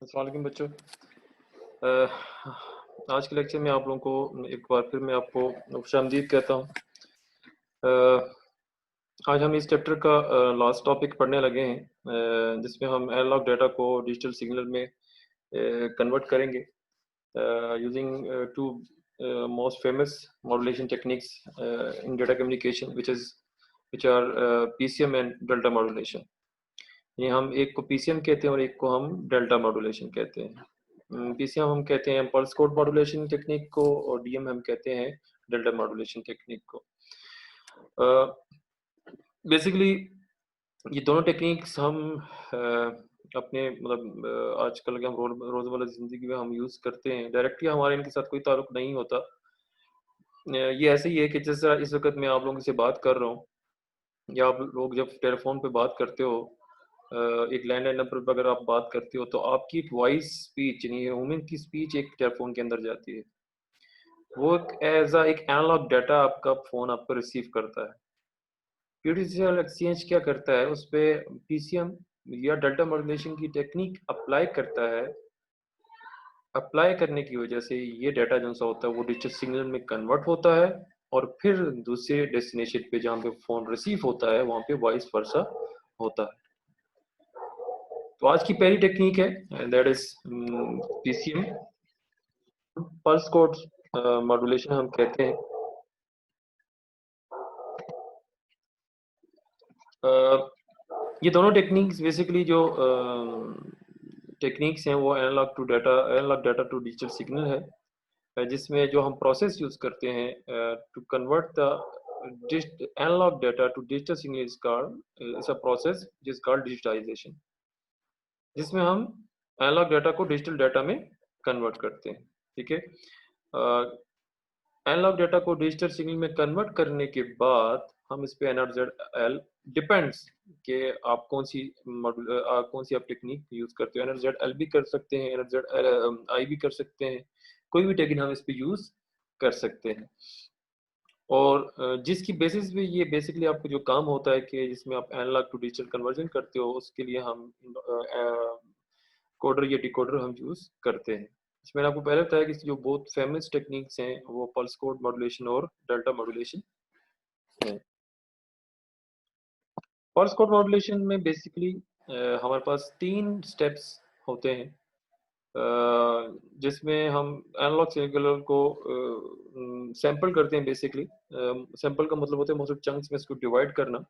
अस्सलाम वालेकुम बच्चों। आज के लेक्चर में आप लोगों को एक बार फिर मैं आपको खुशामदीद कहता हूँ। आज हम इस चैप्टर का लास्ट टॉपिक पढ़ने लगे हैं, जिसमें हम एनालॉग डाटा को डिजिटल सिग्नल में कन्वर्ट करेंगे using two most famous modulation techniques in data communication which are PCM and delta modulation. ये हम एक को पीसीएम कहते हैं और एक को हम डेल्टा मॉड्यूलेशन कहते हैं। पीसीएम हम कहते हैं पल्स कोड मॉड्यूलेशन टेक्निक को और डीएम हम कहते हैं डेल्टा मॉड्यूलेशन टेक्निक को। बेसिकली ये दोनों टेक्निक्स हम अपने मतलब आजकल के हम रोज़मर्रा ज़िंदगी में हम यूज़ करते हैं। डायरेक्टली हमारे इनके साथ कोई ताल्लुक नहीं होता। ये ऐसे ही है कि जिस तरह इस वक़्त मैं आप लोगों से बात कर रहा हूँ या आप लोग जब टेलीफ़ोन पे बात करते हो, एक लैंडलाइन नंबर पर अगर आप बात करते हो तो आपकी एक वॉइस स्पीच यानी ह्यूमन की स्पीच एक टेलीफ़ोन के अंदर जाती है। वो एक एक एनालॉग डाटा आपका फ़ोन आपको रिसीव करता है। फिजिकल एक्सचेंज क्या करता है, उस पे पीसीएम या डेल्टा मॉड्यूलेशन की टेक्निक अप्लाई करता है। अप्लाई करने की वजह से ये डाटा जो सा होता है वो डिजिटल सिग्नल में कन्वर्ट होता है और फिर दूसरे डेस्टिनेशन पे जहाँ पे फ़ोन रिसीव होता है वहाँ पे वाइस वर्सा होता है। तो आज की पहली टेक्निक है that is PCM pulse code modulation हम कहते हैं। ये दोनों टेक्निक्स बेसिकली जो टेक्निक्स हैं वो analog data to digital signal है, जिसमें जो हम प्रोसेस यूज करते हैं to convert the analog data to digital signal is a process जिस कॉल्ड डिजिटाइजेशन, जिसमें हम एनालॉग डाटा को डिजिटल डाटा में कन्वर्ट करते हैं। ठीक है, एनालॉग डाटा को डिजिटल सिग्नल में कन्वर्ट करने के बाद हम इस पे एनआरजेड डिपेंड्स कि आप कौन सी आप टेक्निक यूज करते हो। एनआरजेड एल भी कर सकते हैं, एनआरजेड आई भी कर सकते हैं, कोई भी टेक्निक हम इस पे यूज कर सकते हैं। और जिसकी बेसिस पे ये बेसिकली आपको जो काम होता है कि जिसमें आप एनालॉग टू डिजिटल कन्वर्जन करते हो, उसके लिए हम कोडर या डिकोडर हम यूज करते हैं। मैंने आपको पहले बताया कि जो बहुत फेमस टेक्निक्स हैं वो पल्स कोड मॉड्यूलेशन और डेल्टा मॉड्यूलेशन है। पल्स कोड मॉड्यूलेशन में बेसिकली हमारे पास 3 स्टेप्स होते हैं, जिसमें हम एनालॉग सिग्नल को सैंपल करते हैं। बेसिकली सैंपल का मतलब होता है मुख्तलिफ चंक्स में इसको डिवाइड करना।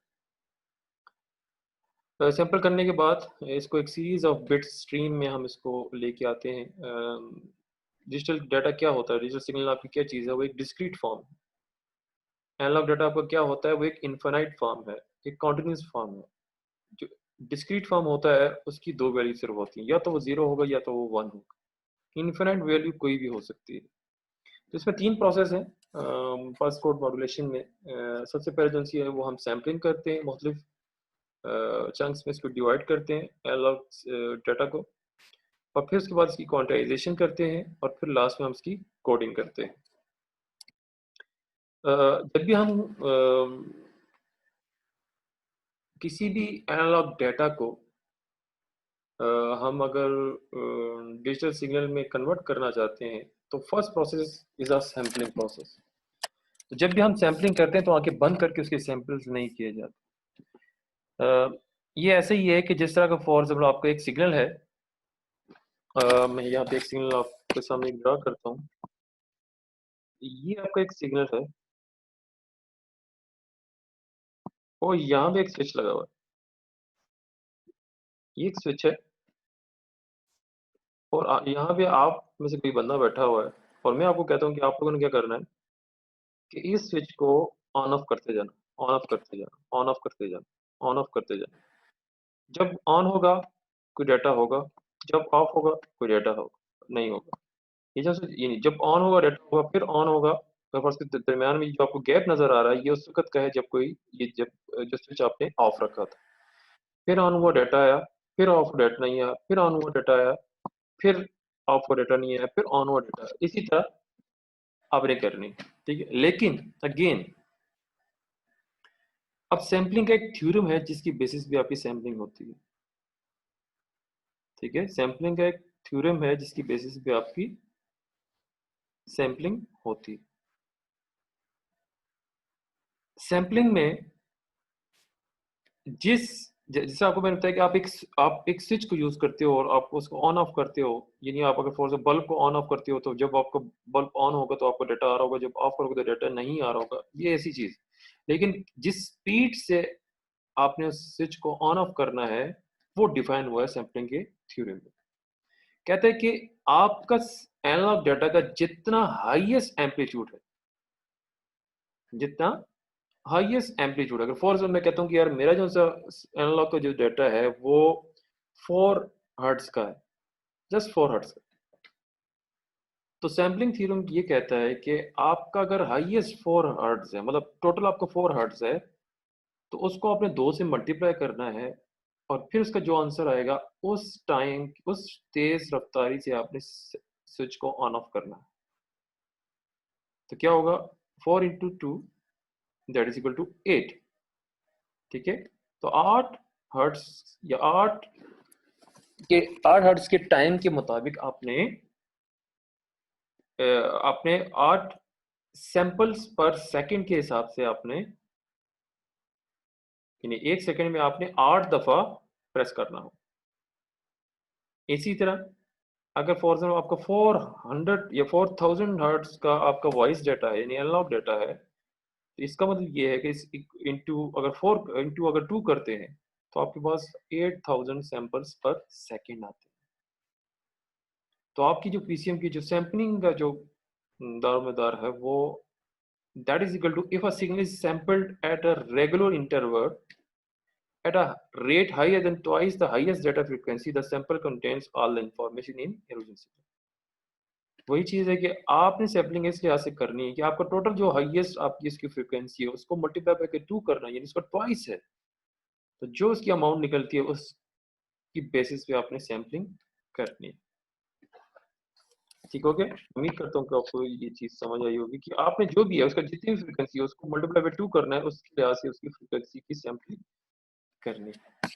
सैंपल करने के बाद इसको एक सीरीज ऑफ बिट स्ट्रीम में हम इसको लेके आते हैं। डिजिटल डाटा क्या होता है, डिजिटल सिग्नल आपकी क्या चीज़ है, वो एक डिस्क्रीट फॉर्म। एनालॉग डाटा आपका क्या होता है, वो एक इनफाइनाइट फॉर्म है, एक कॉन्टिन्यूस फॉर्म है। जो डिस्क्रीट फॉर्म होता है उसकी 2 वैल्यू सिर्फ होती हैं, या तो वो 0 होगा या तो वो 1 होगा। इनफाइनाइट वैल्यू कोई भी हो सकती है। तो इसमें 3 प्रोसेस हैं पल्स कोड मॉड्यूलेशन में। सबसे पहले जो सी है वो हम सैम्पलिंग करते हैं, मुख्तलिफ चंक्स में इसको डिवाइड करते हैं एनालॉग डाटा को, और फिर उसके बाद इसकी क्वांटाइजेशन करते हैं और फिर लास्ट में हम इसकी कोडिंग करते हैं। जब भी हम किसी भी एनालॉग डाटा को हम अगर डिजिटल सिग्नल में कन्वर्ट करना चाहते हैं तो first process is a sampling process. तो जब भी हम सैम्पलिंग करते हैं तो आंखें बंद करके उसके सैंपल्स नहीं किए जाते। ये ऐसे ही है कि जिस तरह का फॉर एग्जाम्पल आपका एक सिग्नल है, मैं यहाँ पे एक सिग्नल आपके सामने ड्रा करता हूँ। ये आपका एक सिग्नल है और यहाँ पे एक स्विच लगा हुआ है। ये एक स्विच है और यहाँ पे आप में से कोई बंदा बैठा हुआ है और मैं आपको कहता हूँ कि आप लोगों ने क्या करना है कि इस स्विच को ऑन ऑफ करते जाना, ऑन ऑफ करते जाना, ऑन ऑफ करते जाना, ऑन ऑफ करते जाना। जब ऑन होगा कोई डाटा होगा, जब ऑफ होगा कोई डाटा होगा नहीं होगा। ये जो ये नहीं, जब ऑन होगा डाटा होगा, फिर ऑन होगा, तो बस के दरमियान में जो आपको गैप नजर आ रहा है ये उस वक्त का है जब कोई ये जब जो स्विच आपने ऑफ रखा था। फिर ऑन हुआ डाटा आया, फिर ऑफ डाटा नहीं आया, फिर ऑन हुआ डाटा आया, फिर ऑफ हुआ डाटा नहीं आया, फिर ऑन हुआ डाटा आया। इसी तरह आपने करनी। ठीक है, लेकिन अगेन अब सैम्पलिंग का एक थ्योरम है जिसकी बेसिस पे आपकी सैम्पलिंग होती है। ठीक है, सैम्पलिंग का एक थ्योरम है जिसकी बेसिस पे आपकी सैंपलिंग होती है। सैंपलिंग में जैसे आपको मैंने बताया कि आप एक स्विच को यूज करते हो और आप उसको ऑन ऑफ करते हो, यानी आप अगर फॉर बल्ब को ऑन ऑफ करते हो तो जब आपका बल्ब ऑन होगा तो आपको डाटा आ रहा होगा, जब ऑफ करोगे तो डाटा नहीं आ रहा होगा, ये ऐसी चीज। लेकिन जिस स्पीड से आपने उस स्विच को ऑन ऑफ करना है वो डिफाइन हुआ है सैंपलिंग के थ्योरम में। कहते हैं कि आपका एनालॉग डाटा का जितना हाईएस्ट एम्पलीट्यूड है, जितना हाईएस्ट एम्पलीट्यूड, अगर फॉर एग्जाम्पल मैं कहता हूँ कि यार मेरा जो सा एनालॉग का जो डाटा है वो 4 हर्ट्ज का है, जस्ट 4 हर्ट्ज का, तो सैम्पलिंग थ्योरम ये कहता है कि आपका अगर हाईएस्ट 4 हर्ट्ज है, मतलब टोटल आपका 4 हर्ट्ज है, तो उसको आपने 2 से मल्टीप्लाई करना है और फिर उसका जो आंसर आएगा उस टाइम उस तेज रफ्तारी से आपने स्विच को ऑन ऑफ करना है। तो क्या होगा, 4 × 2 दैट इज इक्वल टू 8। ठीक है, तो 8 हर्ट्ज या 8 हर्ट्ज के टाइम के मुताबिक आपने 8 सैंपल्स पर सेकंड के हिसाब से आपने, यानी 1 सेकंड में आपने 8 दफा प्रेस करना हो। इसी तरह अगर फॉर एग्जाम्पल आपका 400 या 4000 हर्ट्ज का आपका वॉइस डाटा है, यानी एनालॉग डाटा है, तो इसका मतलब ये है कि इस इंटू अगर 4 इंटू अगर 2 करते हैं तो आपके पास 8000 सैंपल्स पर सेकंड आते हैं। तो आपकी जो पीसीएम की जो सैंपलिंग का जो दारोमदार है वो that is equal to if a signal is sampled at a regular interval at a rate higher than twice the highest data frequency, the sample contains all the information in erosion signal। वही चीज है कि आपने sampling इस लिहाज से करनी है कि आपका टोटल जो हाईएस्ट आपकी इसकी फ्रीक्वेंसी है उसको मल्टीप्लाई करके 2 करना है, यानी इसका ट्वाइस है, तो जो उसकी अमाउंट निकलती है उसकी बेसिस पे आपने सैम्पलिंग करनी है। ठीक हो गया, उम्मीद करता हूँ कि आपको ये चीज समझ आई होगी कि आपने जो भी है उसका जितनी भी फ्रीक्वेंसी है उसको मल्टीप्लाई बाय 2 करना है, उसके लिहाज से उसकी फ्रीक्वेंसी की सैम्पलिंग करनी है।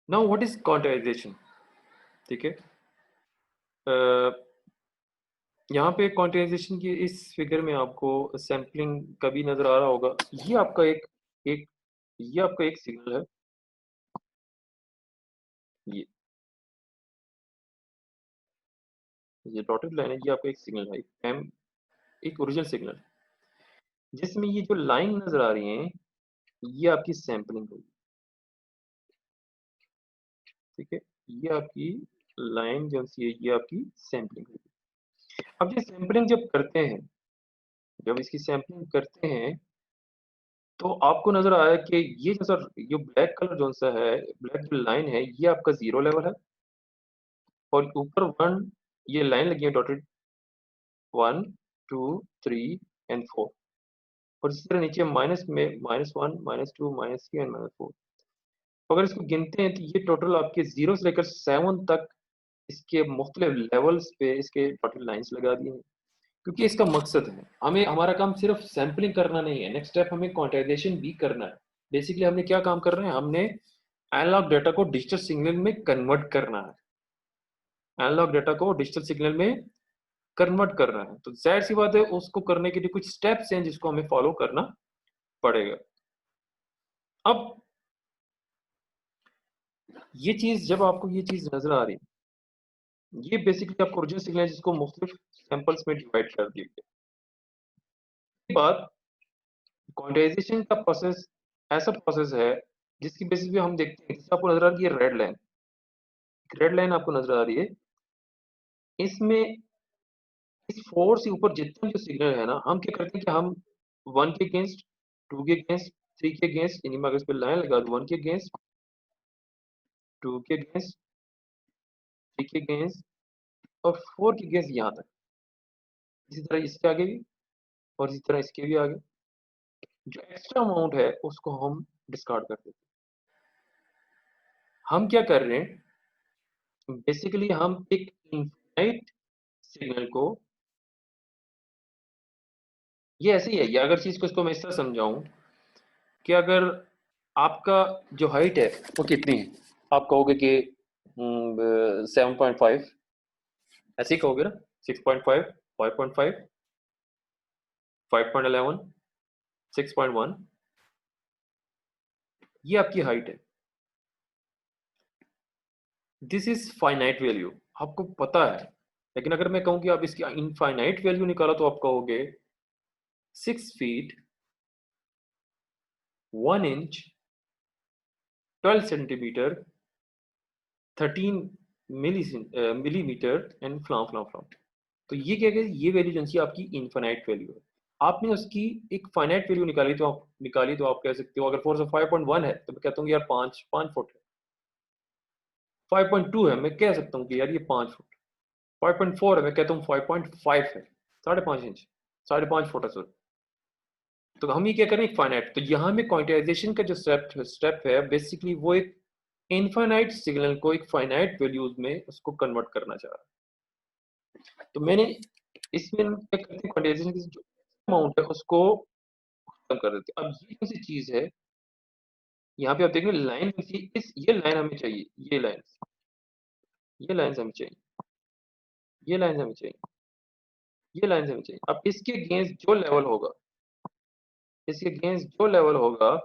Now what is quantization. ठीक है, यहाँ पे क्वांटाइजेशन की इस फिगर में आपको सैम्पलिंग का भी नजर आ रहा होगा। ये आपका एक ये आपका एक सिग्नल है, ये ये डॉटेड लाइन है, ये आपका एक सिग्नल है, एक ओरिजिनल सिग्नल, जिसमें ये जो लाइन नजर आ रही है ये आपकी सैम्पलिंग होगी। ठीक है, ये आपकी लाइन जो सी है ये आपकी सैम्पलिंग होगी। अब ये सैम्पलिंग जब करते हैं, जब इसकी सैम्पलिंग करते हैं तो आपको नजर आया कि ये जो सर ये ब्लैक कलर जो सा है, ब्लैक जो लाइन है ये आपका 0 लेवल है और ऊपर 1 ये लाइन लगी है डॉटेड, 1 2 3 एंड 4, और इसी तरह नीचे माइनस में -1 -2 -3 एंड -4। अगर इसको गिनते हैं तो ये टोटल आपके 0 से लेकर 7 तक इसके मुख्तलिफ लेवल्स पे इसके डॉटेड लाइंस लगा दिए हैं, क्योंकि इसका मकसद है हमें, हमारा काम सिर्फ सैंपलिंग करना नहीं है, नेक्स्ट स्टेप हमें क्वांटाइजेशन भी करना है। बेसिकली हमने क्या काम कर रहे हैं, हमने एनालॉग डाटा को डिजिटल सिग्नल में कन्वर्ट करना है, एनालॉग डाटा को डिजिटल सिग्नल में कन्वर्ट कर रहा है, तो जाहिर सी बात है उसको करने के लिए कुछ स्टेप्स हैं जिसको हमें फॉलो करना पड़ेगा। अब ये चीज जब आपको ये चीज नजर आ रही है, ये बेसिकली आपको ओरिजिनल सिग्नल है जिसको मुख्तलिफ सैंपल्स में डिवाइड कर दिया गया। इसके बाद क्वांटाइजेशन का प्रोसेस ऐसा प्रोसेस है जिसकी बेसिस पे हम देखते हैं, जैसे आपको नजर आ रही है रेड लाइन, रेड लाइन आपको नजर आ रही है, इसमें इस 4 से ऊपर जितना जो सिग्नल है ना, हम क्या करते हैं कि हम 1 के अगेंस्ट, 2 के अगेंस्ट, 3 के अगेंस्ट, यानी मैं अगर इस पे लाइन लगा दूं 1 के अगेंस्ट, 2 के अगेंस्ट, 3 के अगेंस्ट और 4 के अगेंस्ट यहाँ तक, इसी तरह इसके आगे भी और इसी तरह इसके भी आगे, जो एक्स्ट्रा अमाउंट है उसको हम डिस्कार्ड कर देते हैं। हम क्या कर रहे हैं, बेसिकली हम एक इनफाइनाइट सिग्नल को, ये ऐसे ही है, ये अगर चीज को इसको मैं इस तरह समझाऊं कि अगर आपका जो हाइट है वो कितनी है? आप कहोगे कि 7.5, ऐसे ही कहोगे ना? 6.5, 5.5, 5.11, 6.1, ये आपकी हाइट है। दिस इज फाइनाइट वैल्यू, आपको पता है। लेकिन अगर मैं कहूँ कि आप इसकी इनफाइनाइट वैल्यू निकालो तो आप कहोगे 6 feet 1 inch 12 centimetre 13 millimetre and फ्लाम फ्लाम फ्लाम। तो ये क्या है, ये वैल्यू जो है आपकी इनफाइनाइट वैल्यू है। आपने उसकी एक फाइनाइट वैल्यू निकाली तो आप कह सकते हो, अगर फोर्स 5.1 है तो मैं कहता हूँ यार 5 फुट है। 5.2 है, मैं कह सकता हूँ कि यार ये 5 फुट। 5.4 है, मैं कहता हूँ 5.5 है, 5.5 इंच, 5.5 फुट है सर। तो हम ये क्या करें, एक फाइनाइट। तो यहाँ में क्वांटाइजेशन का जो स्टेप है बेसिकली वो एक इनफाइनाइट सिग्नल को एक फाइनाइट वैल्यूज में उसको कन्वर्ट करना चाह रहा है। तो मैंने इसमें क्या करते हैं, क्वांटाइजेशन की जो अमाउंट है उसको कम कर देते हैं। अब ये कौन सी चीज है, यहाँ पे आप देखेंगे लाइन, इस ये लाइन हमें चाहिए, ये लाइन हमें चाहिए, ये लाइन हमें चाहिए, ये लाइन हमें चाहिए। अब इसके अगेंस्ट जो लेवल होगा, इसके अगेंस्ट जो लेवल होगा,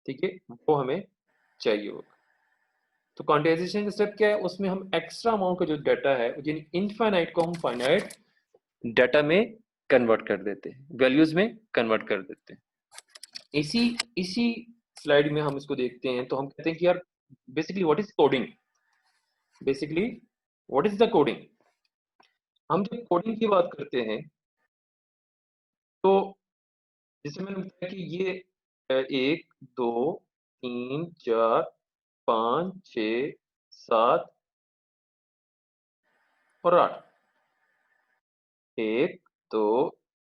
ठीक है, वो हमें चाहिए होगा। तो क्वांटाइजेशन का स्टेप क्या है, उसमें हम एक्स्ट्रा अमाउंट का जो डाटा है यानी इनफाइनाइट को हम फाइनाइट डाटा में कन्वर्ट कर देते हैं, वैल्यूज में कन्वर्ट कर देते हैं। इसी इसी स्लाइड में हम इसको देखते हैं तो हम कहते हैं कि यार basically what is coding, basically what is the coding. हम जब कोडिंग की बात करते हैं तो जैसे मैंने बताया कि ये 1 2 3 4 5 6 7 और 8, 1 2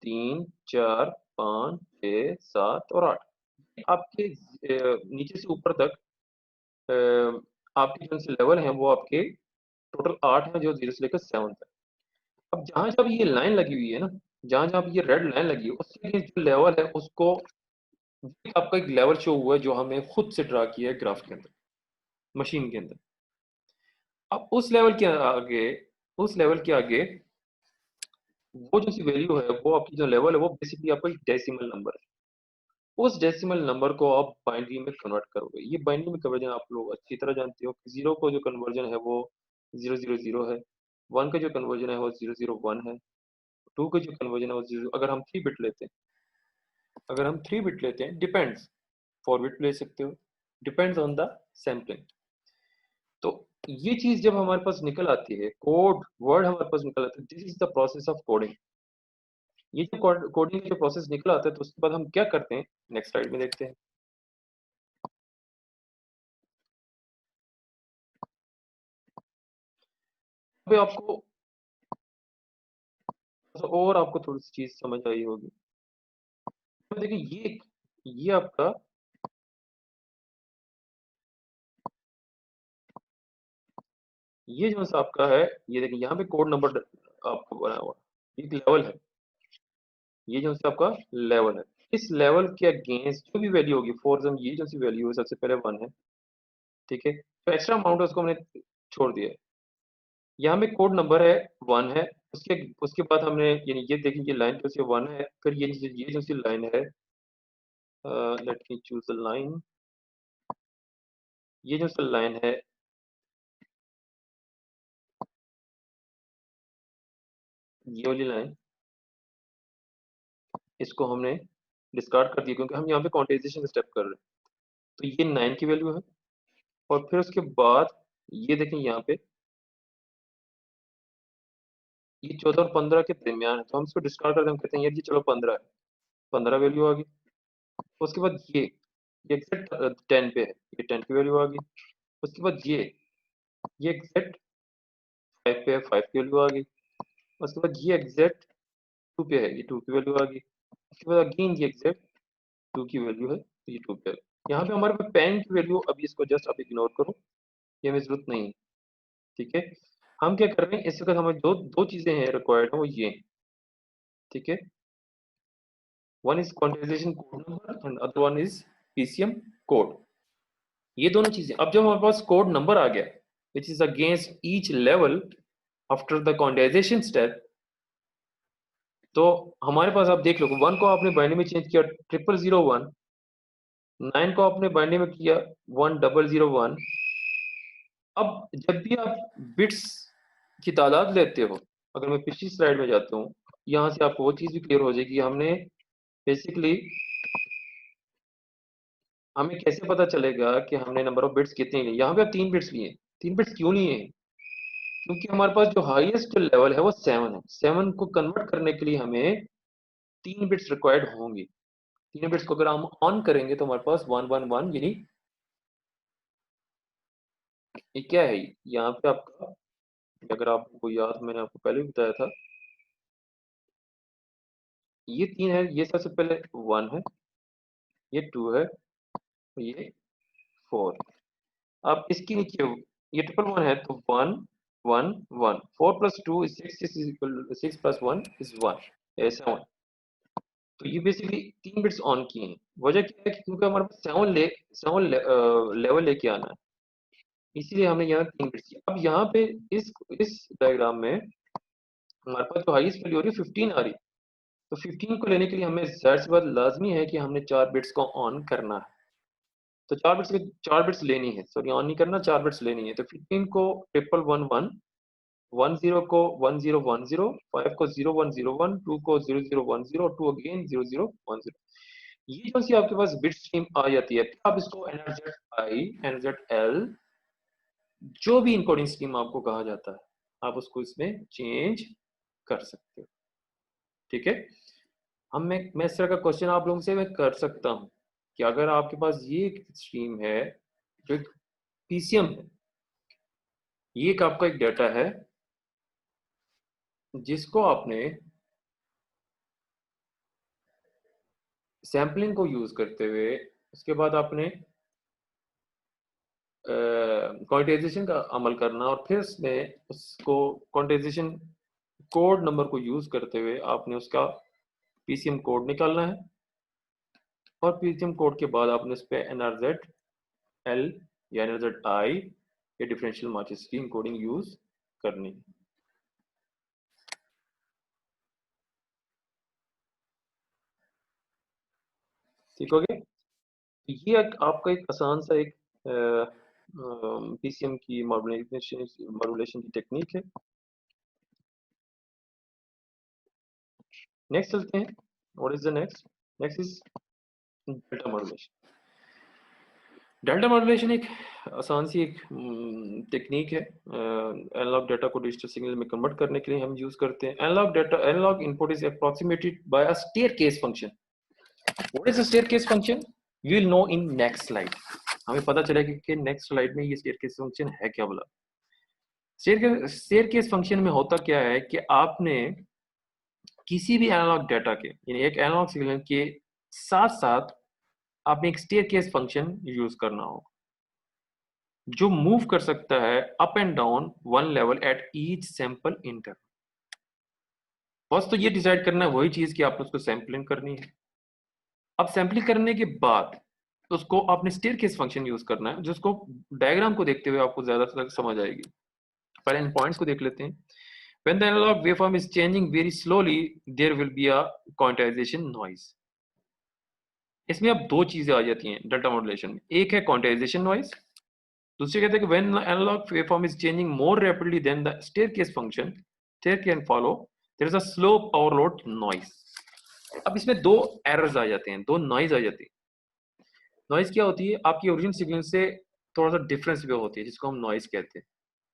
3 4 5 6 7 और 8 आपके नीचे से ऊपर तक आपके जो से लेवल है वो आपके टोटल 8 है, जो 0 से लेकर 7 तक। अब जहां जब ये लाइन लगी हुई है ना, जहां जहां ये रेड लाइन लगी है उसके against जो लेवल है उसको, आपका एक लेवल शो हुआ है जो हमें खुद से ड्रा किया है ग्राफ के अंदर, मशीन के अंदर। अब उस लेवल के आगे, उस लेवल के आगे वो जो सी वैल्यू है, वो आपकी जो लेवल है वो बेसिकली आपका एक डेसिमल नंबर है। उस डेसिमल नंबर को आप बाइनरी में कन्वर्ट करोगे। ये बाइनरी में कन्वर्जन आप लोग अच्छी तरह जानते हो कि जीरो को जो कन्वर्जन है वो 000 है, 1 का जो कन्वर्जन है वो 001 है, 2 का जो कन्वर्जन है वो 0। अगर हम 3 बिट लेते हैं, अगर हम 3 बिट लेते हैं, डिपेंड्स, 4 बिट ले सकते हो, डिपेंड्स ऑन द सैम्पलिंग। तो ये चीज जब हमारे पास निकल आती है, कोड वर्ड हमारे पास निकल आता है, this is the process of coding. ये जो कोडिंग का जो प्रोसेस निकल आता है तो उसके बाद हम क्या करते हैं, नेक्स्ट स्लाइड में देखते हैं। अभी आपको और आपको थोड़ी सी चीज समझ आई होगी। तो देखिए ये आपका, ये जो सा आपका है, ये देखिए यहाँ पे कोड नंबर आपको बना हुआ है, एक लेवल है, ये जो सा आपका लेवल है। इस लेवल के अगेंस्ट जो भी वैल्यू होगी, फॉर एग्जाम्पल ये जो सी वैल्यू है सबसे पहले 1 है, ठीक है, तो एक्स्ट्रा अमाउंट है उसको हमने छोड़ दिया है। यहाँ में कोड नंबर है 1 है, उसके उसके बाद हमने यानी ये देखिए ये लाइन जो सी 1 है, फिर ये जो सी लाइन है, let me choose the line, ये जो सी लाइन है, ये वाली लाइन, इसको हमने डिस्कार्ड कर दिया क्योंकि हम यहाँ पे क्वांटाइजेशन स्टेप कर रहे हैं। तो ये 9 की वैल्यू है, और फिर उसके बाद ये देखें यहाँ पे ये 14 और 15 के दरमियान है, तो हम इसको डिस्कार्ड करते हैं, हम कहते हैं यार ये चलो 15 है, 15 वैल्यू आ गई। उसके बाद ये एग्जैक्ट 10 पे है, ये 10 की वैल्यू आ गई। उसके बाद ये एग्जैक्ट 5 पे है, 5 की वैल्यू आ गई। उसके बाद ये एग्जैक्ट 2 पे है, ये 2 की वैल्यू आ गई। उसके बाद अगेन ये एग्जैक्ट 2 की वैल्यू है, तो ये 2 पे है। यहाँ पे हमारे पास पेन की वैल्यू, अभी इसको जस्ट आप इग्नोर करो, ये हमें जरूरत नहीं है, ठीक है। हम क्या कर रहे हैं, इस वक्त हमें दो दो चीजें हैं रिक्वायर्ड है, वो ये, ठीक है। One is quantization code number and other one is PCM code, ये दोनों चीजें। अब जब हमारे पास कोड नंबर आ गया which is against each level after the quantization step, तो हमारे पास आप देख लो 1 को आपने बाइनरी में चेंज किया 0001, 9 को आपने बाइनरी में किया 1001। अब जब भी आप बिट्स की तादाद लेते हो, अगर मैं पिछली स्लाइड में जाता हूँ, यहाँ से आपको वो चीज भी क्लियर हो जाएगी। हमने बेसिकली, हमें कैसे पता चलेगा कि हमने नंबर ऑफ बिट्स कितने लिए? यहाँ पे आप 3 बिट्स लिए। 3 बिट्स क्यों लिए हैं? क्योंकि हमारे पास जो हाईएस्ट लेवल है वो 7 है। 7 को कन्वर्ट करने के लिए हमें 3 बिट्स रिक्वायर्ड होंगी। 3 बिट्स को अगर हम ऑन करेंगे तो हमारे पास 111, यानी ये क्या है, यहाँ पे आपका, अगर आपको याद, मैंने आपको पहले भी बताया था, ये 3 है, ये सबसे पहले 1 है, ये 2 है, ये 4। अब इसके नीचे ये 111 है, तो 1 1 1, 4 plus 2 is 6, 6 is equal, 6 plus 1 is 1, 7। तो ये बेसिकली 3 बिट्स ऑन किए हैं। वजह क्या है कि क्योंकि हमारे पास 7 लेवल लेके आना है, इसीलिए हमने यहाँ 3 बिट्स किया। अब यहाँ पे इस डायग्राम में हमारे पास जो हाईएस्ट वैल्यू हो रही है 15 आ रही है, तो 15 को लेने के लिए हमें जाहिर सी बात लाजमी है कि हमने 4 बिट्स को ऑन करना है। तो 4 बिट्स लेनी है, सॉरी ऑन नहीं करना, 4 बिट्स लेनी है। तो 15 को 1111, 10 को 1010, 5 को 0101, 2 को 0010, 2 अगेन 0010। ये जो सी आपके पास बिट स्ट्रीम आ जाती है, आप इसको एनजेड आई, एनजेड एल, जो भी इनकोडिंग स्कीम आपको कहा जाता है, आप उसको इसमें चेंज कर सकते हो। ठीक है, मैं इस तरह का क्वेश्चन आप लोगों से मैं कर सकता हूं कि अगर आपके पास ये एक स्ट्रीम है जो एक पीसीएम है, ये एक आपका एक डाटा है जिसको आपने सैम्पलिंग को यूज करते हुए, उसके बाद आपने क्वांटाइजेशन का अमल करना, और फिर उसमें उसको क्वांटाइजेशन कोड नंबर को यूज करते हुए आपने उसका पीसीएम कोड निकालना है, और पीसीएम कोड के बाद आपने उस पर एनआरजेड एल या एनआरजेड आई या डिफरेंशियल मार्चेस की इनकोडिंग यूज करनी है। ठीक हो गया? ये आपका एक आसान सा एक पीसीएम की मॉड्यूलेशन की टेक्निक है। नेक्स्ट चलते हैं। What is the next? Next is delta modulation. Delta modulation एक आसान सी एक टेक्निक है। एनालॉग डाटा को डिजिटल सिग्नल में कन्वर्ट करने के लिए हम यूज करते हैं। Analog input is approximated by a staircase function. What is a staircase function? We will know in next slide. हमें पता चलेगा कि नेक्स्ट स्लाइड में ये स्टेयरकेस फंक्शन है क्या बोला। स्टेयरकेस फंक्शन में होता क्या है कि आपने किसी भी एनालॉग डाटा के, यानी एक एनालॉग सिग्नल के साथ साथ आपने एक स्टेयरकेस फंक्शन यूज करना होगा जो मूव कर सकता है up and down one level at each sample interval. बस तो ये डिसाइड करना है वही चीज कि आपने उसको सैंपलिंग करनी है। अब सैंपलिंग करने के बाद उसको आपने स्टेयरकेस फंक्शन यूज करना है, जिसको डायग्राम को देखते हुए आपको ज्यादा समझ आएगी। पहले इन पॉइंट्स को देख लेते हैं। When the analog waveform is changing very slowly, there will be a quantization noise. इसमें अब दो चीजें आ जाती हैं डेल्टा मॉड्यूलेशन में। एक है क्वांटाइजेशन नॉइज, दूसरी कहते हैं कि when the analog waveform is changing more rapidly than the staircase function, stair can follow, there is a slow overload noise. अब इसमें दो एरर्स आ जाते हैं, दो नॉइज आ जाती है। नॉइज क्या होती है? आपकी ओरिजिनल सिग्नल से थोड़ा सा डिफरेंस भी होती है, जिसको हम नॉइज कहते हैं।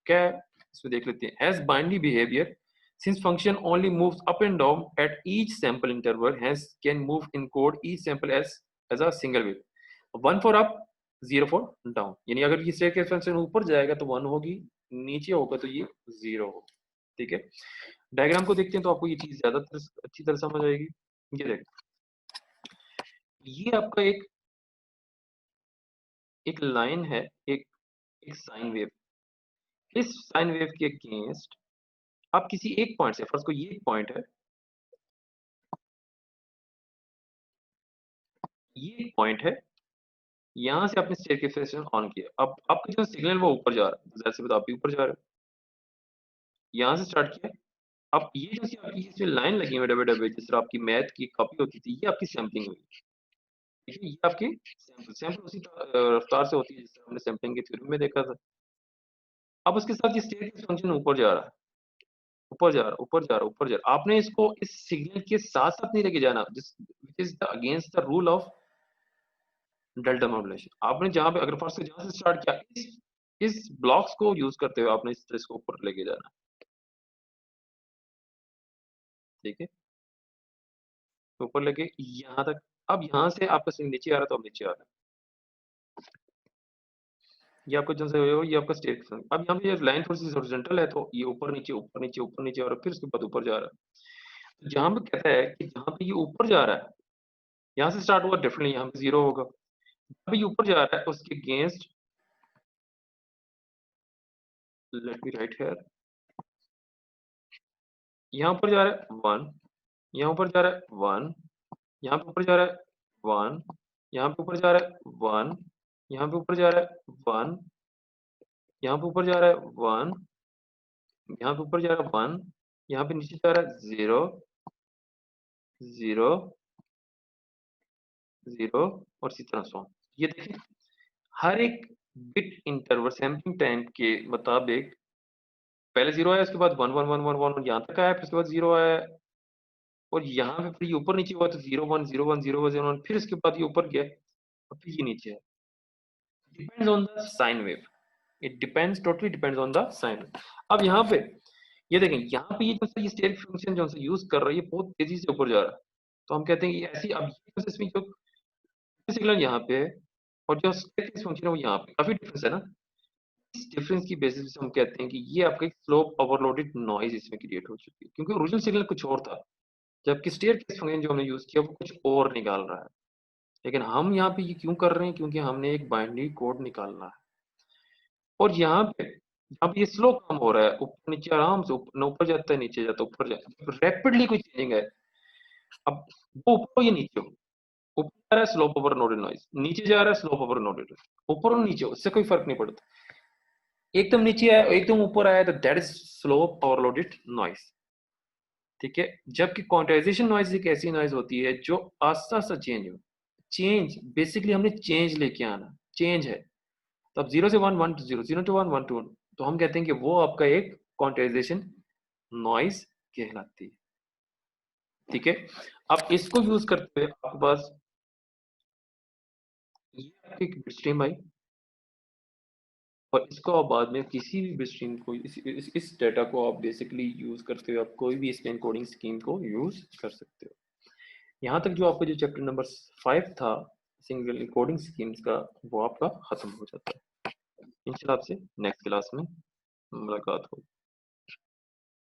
क्या है इसमें देख लेते हैं। As binary behavior, since function only moves up and down at each sample interval, hence can move encode each sample as a single wave. 1 for up, 0 for down. यानी अगर ये स्टेयरकेस फंक्शन ऊपर जाएगा तो 1 होगी, नीचे होगा तो ये 0 होगी। ठीक है, डायग्राम को देखते हैं तो आपको ये चीज ज्यादा अच्छी तरह समझ आएगी। ये देखो, ये आपका एक लाइन है, एक एक साइन वेव। इस साइन वेव के अगेंस्ट आप किसी एक पॉइंट से, फर्स्ट को ये एक पॉइंट है, ये एक पॉइंट है, यहाँ से आपने स्टेयरकेस ऑन किया, अब आपका जो सिग्नल वो ऊपर जा रहा है, ज़ाहिर सी बात आप भी ऊपर जा रहे हो। यहाँ से स्टार्ट किया, अब ये जो सी आपकी इसमें लाइन लगी हुई है डब्ल्यू जिस तरह आपकी मैथ की कॉपी होती थी, ये आपकी सैंपलिंग हुई। देखिए ये आपकी सैंपल सैंपल उसी रफ्तार से होती है जिस तरह हमने सैंपलिंग के थ्योरम में देखा था। अब उसके साथ ये स्टेयरकेस फंक्शन ऊपर जा रहा है, ऊपर जा रहा है, ऊपर जा रहा है, ऊपर जा रहा है। आपने इसको इस सिग्नल के साथ-साथ नहीं लेके जाना, जिस which is the against the rule of delta modulation. आपने जहाँ पे अगर फर्स्ट से जहाँ से स्टार्ट किया, इस ब्लॉक्स को यूज़ करते हुए आपने इस इसको ऊपर लेके जाना है, ठीक है? तो ऊपर लेके यहाँ तक, अब यहाँ से आपका सिग्नल नीचे आ रहा है तो अब नीचे आ रहा है। ये आपका जो है ये आपका स्टेट फंक्शन। अब यहाँ पे ये लाइन थोड़ी-सी हॉरिज़ॉन्टल है तो ये ऊपर नीचे, ऊपर नीचे, ऊपर नीचे और फिर उसके बाद ऊपर जा रहा है। तो जहाँ पे कहता है कि जहाँ पे ये ऊपर जा रहा है, यहाँ से स्टार्ट हुआ डेफिनिटली यहाँ पे 0 होगा। जहाँ पे ये ऊपर जा रहा है उसके against let me right here, यहाँ ऊपर जा रहा है 1, यहाँ ऊपर जा रहा है 1, यहाँ पे ऊपर जा रहा है 1, यहाँ पे ऊपर जा रहा है 1, यहाँ पे ऊपर जा रहा है 1, यहाँ पे ऊपर जा रहा है 1, यहाँ पे ऊपर जा रहा है 1, यहाँ पे नीचे जा रहा है 0, 0, 0 और इसी तरह सो ऑन। ये देखिए हर एक बिट इंटरवल सैंपलिंग टाइम के मुताबिक पहले 0 आया, उसके बाद 1, 1, 1, 1, 1 और यहाँ तक आया, फिर उसके बाद 0 आया और यहाँ पे फिर ये ऊपर नीचे हुआ तो 0, 1, 0, 1, 0, 1, 0, 1 फिर उसके बाद ये ऊपर गया और फिर ये नीचे है। Depends on the sine wave. It depends totally depends on the sine. अब यहाँ पे ये देखें, यहाँ पे ये जो ये स्टेयर फंक्शन जो यूज कर रहा है ये बहुत तेजी से ऊपर जा रहा है, तो हम कहते हैं कि ऐसी अब ये इसमें जो सिग्नल यहाँ पे है और जो स्टेयर फंक्शन है वो यहाँ पे काफी डिफरेंस है ना। इस डिफरेंस की बेसिस पे हम कहते हैं कि ये आपका एक स्लोप ओवरलोडेड नॉइज इसमें क्रिएट हो चुकी है, क्योंकि ओरिजिनल सिग्नल कुछ और था, जबकि स्टेयरकेस फंक्शन जो हमने यूज किया वो कुछ और निकाल रहा है। लेकिन हम यहाँ पे ये क्यों कर रहे हैं, क्योंकि हमने एक बाइनरी कोड निकालना है और यहाँ पे ये स्लो काम हो रहा है, ऊपर नीचे आराम से ऊपर न ऊपर जाता है नीचे जाता है ऊपर जाता है, रैपिडली कोई चेंजिंग है। अब वो ऊपर हो या नीचे हो, ऊपर जा रहा है स्लोप ओवर नोडेड नॉइज, नीचे जा रहा है स्लोप ओवर नोडेड, ऊपर और नीचे हो उससे कोई फर्क नहीं पड़ता। एकदम नीचे आया एकदम ऊपर आया तो that is slope overloaded noise, ठीक है। जबकि क्वांटाइजेशन नॉइज एक ऐसी नॉइज होती है जो आस्ता आस्ता चेंज हो, चेंज बेसिकली हमने चेंज लेके आना, चेंज है। तो अब 0 से 1, 1 to 0, 0 to 1, 1 to 1, तो हम कहते हैं कि वो आपका एक क्वांटाइजेशन नॉइज कहलाती है, ठीक है। अब इसको यूज करते हुए आपके पास ये आपकी एक बिट स्ट्रीम आई और इसको आप बाद में किसी भी बिट स्ट्रीम को इस डेटा को आप बेसिकली यूज करते हुए आप कोई भी इसमें एन्कोडिंग स्कीम को यूज कर सकते हो। यहाँ तक जो आपका जो चैप्टर नंबर 5 था सिंगल एन्कोडिंग स्कीम्स का, वो आपका खत्म हो जाता है। इंशाल्लाह आपसे नेक्स्ट क्लास में मुलाकात होगी।